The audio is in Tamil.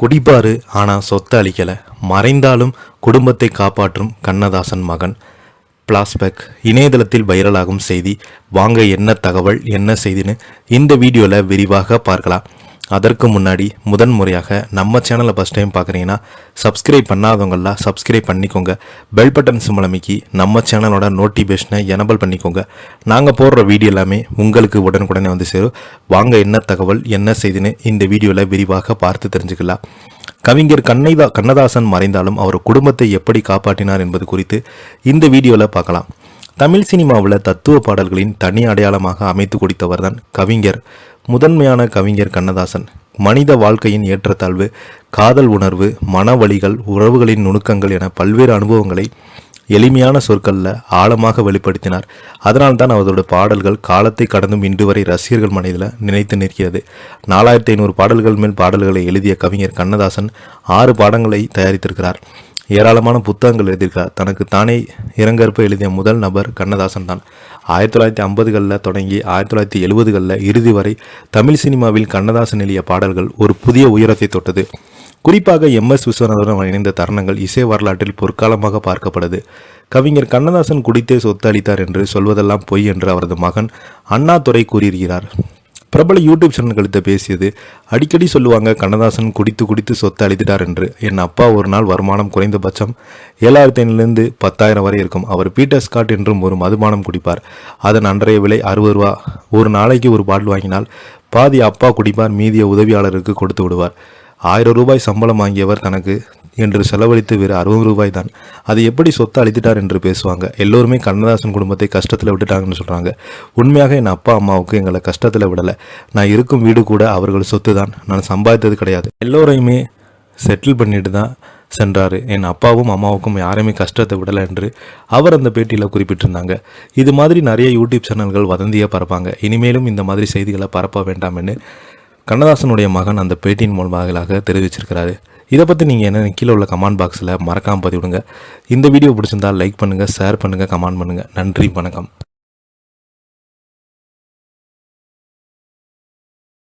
குடிப்பாரு ஆனால் சொத்தை அளிக்கலை, மறைந்தாலும் குடும்பத்தை காப்பாற்றும் கண்ணதாசன் மகன். பிளாஸ்பேக் இணையதளத்தில் வைரலாகும் செய்தி. வாங்க என்ன தகவல் என்ன செய்தின்னு இந்த வீடியோவில் விரிவாக பார்க்கலாம். அதற்கு முன்னாடி முதன்முறையாக நம்ம சேனலை ஃபஸ்ட் டைம் பார்க்குறீங்கன்னா சப்ஸ்கிரைப் பண்ணாதவங்களாம் சப்ஸ்கிரைப் பண்ணிக்கோங்க. பெல் பட்டன் சிம்பல் அமைக்கி நம்ம சேனலோட நோட்டிஃபிகேஷனை எனபிள் பண்ணிக்கோங்க. நாங்கள் போடுற வீடியோ எல்லாமே உங்களுக்கு உடனுக்குடனே வந்து சேரும். வாங்க என்ன தகவல் என்ன செய்தின்னு இந்த வீடியோவில் விரிவாக பார்த்து தெரிஞ்சுக்கலாம். கவிஞர் கண்ணதாசன் மறைந்தாலும் அவர் குடும்பத்தை எப்படி காப்பாற்றினார் என்பது குறித்து இந்த வீடியோவில் பார்க்கலாம். தமிழ் சினிமாவில் தத்துவ பாடல்களின் தனி அடையாளமாக அமைத்து கொடுத்தவர் தான் கவிஞர். முதன்மையான கவிஞர் கண்ணதாசன் மனித வாழ்க்கையின் ஏற்றத்தாழ்வு, காதல் உணர்வு, மனவழிகள், உறவுகளின் நுணுக்கங்கள் என பல்வேறு அனுபவங்களை எளிமையான சொற்களில் ஆழமாக வெளிப்படுத்தினார். அதனால்தான் அவரோட பாடல்கள் காலத்தை கடந்தும் இன்று வரை ரசிகர்கள் மனதில் நினைத்து நிற்கிறது. 4500 பாடல்கள் மேல் பாடல்களை எழுதிய கவிஞர் கண்ணதாசன் 6 பாடங்களை தயாரித்திருக்கிறார். ஏராளமான புத்தகங்கள் எழுதியிருக்கிறார். தனக்கு தானே இரங்கற்ப எழுதிய முதல் நபர் கண்ணதாசன் தான். 1950களில் தொடங்கி 1970களில் இறுதி வரை தமிழ் சினிமாவில் கண்ணதாசன் எழுதிய பாடல்கள் ஒரு புதிய உயரத்தை தொட்டது. குறிப்பாக MS விஸ்வநாதனுடன் இணைந்த தருணங்கள் இசை வரலாற்றில் பொற்காலமாக பார்க்கப்படுது. கவிஞர் கண்ணதாசன் குடித்தே சொத்து அளித்தார் என்று சொல்வதெல்லாம் பொய் என்று அவரது மகன் அண்ணாதுரை கூறியிருக்கிறார். பிரபல யூடியூப் சேனல்கிட்ட பேசியது. அடிக்கடி சொல்லுவாங்க கண்ணதாசன் குடித்து சொத்து அளித்துட்டார் என்று. என் அப்பா ஒரு நாள் வருமானம் குறைந்தபட்சம் 7500 10,000 வரை இருக்கும். அவர் பீட்டர் ஸ்காட் என்றும் ஒரு மதுபானம் குடிப்பார். அதன் அன்றைய விலை 60 ரூபா. ஒரு நாளைக்கு ஒரு பாட்டில் வாங்கினால் பாதி அப்பா குடிப்பார், மீதிய உதவியாளருக்கு கொடுத்து விடுவார். 1000 ரூபாய் சம்பளம் வாங்கியவர் தனக்கு என்று செலவழித்து வேறு 60 ரூபாய் தான். அது எப்படி சொத்தை அளித்துட்டார் என்று பேசுவாங்க. எல்லோருமே கண்ணதாசன் குடும்பத்தை கஷ்டத்தில் விட்டுட்டாங்கன்னு சொல்கிறாங்க. உண்மையாக என் அப்பா அம்மாவுக்கு எங்களை கஷ்டத்தில் விடலை. நான் இருக்கும் வீடு கூட அவர்கள் சொத்து தான். நான் சம்பாதித்தது கிடையாது. எல்லோரையுமே செட்டில் பண்ணிட்டு தான் சென்றார். என் அப்பாவும் அம்மாவுக்கும் யாரையுமே கஷ்டத்தை விடலை என்று அவர் அந்த பேட்டியில் குறிப்பிட்டிருந்தாங்க. இது மாதிரி நிறைய யூடியூப் சேனல்கள் வதந்தியாக பரப்பாங்க. இனிமேலும் இந்த மாதிரி செய்திகளை பரப்ப வேண்டாம் என்று கண்ணதாசனுடைய மகன் அந்த பேட்டியின் மூலமாக தெரிவிச்சிருக்கிறாரு. இதை பற்றி நீங்கள் என்ன கீழே உள்ள கமெண்ட் பாக்ஸில் மறக்காமல் பதிவிடுங்க. இந்த வீடியோ பிடிச்சிருந்தால் லைக் பண்ணுங்கள், ஷேர் பண்ணுங்கள், கமெண்ட் பண்ணுங்கள். நன்றி, வணக்கம்.